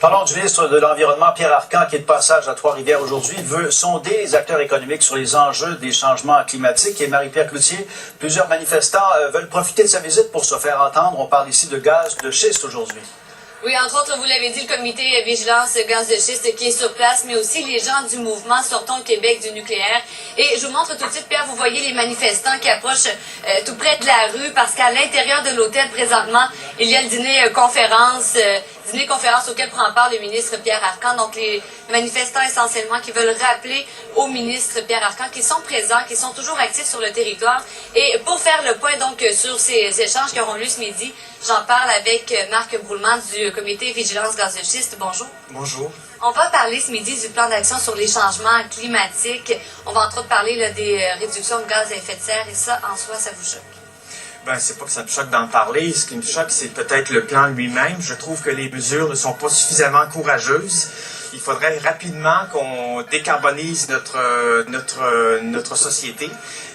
Parlons du ministre de l'Environnement, Pierre Arcan, qui est de passage à Trois-Rivières aujourd'hui. Il veut sonder les acteurs économiques sur les enjeux des changements climatiques. Et Marie-Pierre Cloutier, plusieurs manifestants veulent profiter de sa visite pour se faire entendre. On parle ici de gaz de schiste aujourd'hui. Oui, entre autres, vous l'avez dit, le comité Vigilance Gaz de schiste qui est sur place, mais aussi les gens du mouvement Sortons le Québec du nucléaire. Et je vous montre tout de suite, Pierre, vous voyez les manifestants qui approchent tout près de la rue, parce qu'à l'intérieur de l'hôtel, présentement, il y a le dîner-conférence auquel prend part le ministre Pierre Arcan. Donc, les manifestants essentiellement qui veulent rappeler au ministre Pierre Arcan qu'ils sont présents, qu'ils sont toujours actifs sur le territoire. Et pour faire le point donc sur ces échanges qui auront lieu ce midi, j'en parle avec Marc Brouleman du comité Vigilance Gaz de schiste. Bonjour. Bonjour. On va parler ce midi du plan d'action sur les changements climatiques. On va entre autres parler là, des réductions de gaz à effet de serre et ça, en soi, ça vous choque? Ben, c'est pas que ça me choque d'en parler. Ce qui me choque, c'est peut-être le plan lui-même. Je trouve que les mesures ne sont pas suffisamment courageuses. Il faudrait rapidement qu'on décarbonise notre société.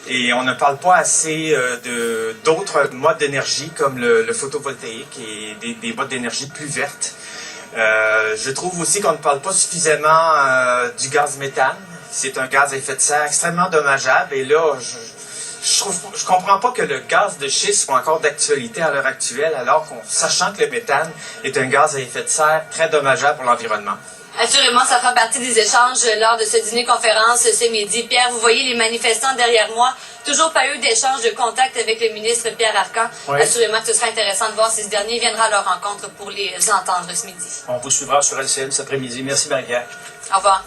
Et on ne parle pas assez d'autres modes d'énergie comme le photovoltaïque et des modes d'énergie plus vertes. Je trouve aussi qu'on ne parle pas suffisamment du gaz méthane. C'est un gaz à effet de serre extrêmement dommageable. Et là, je comprends pas que le gaz de schiste soit encore d'actualité à l'heure actuelle, sachant que le méthane est un gaz à effet de serre très dommageable pour l'environnement. Assurément, ça fera partie des échanges lors de ce dîner-conférence ce midi. Pierre, vous voyez les manifestants derrière moi. Toujours pas eu d'échange de contact avec le ministre Pierre Arcan. Oui. Assurément que ce sera intéressant de voir si ce dernier viendra à leur rencontre pour les entendre ce midi. On vous suivra sur LCN cet après-midi. Merci, Marie-Pierre. Au revoir.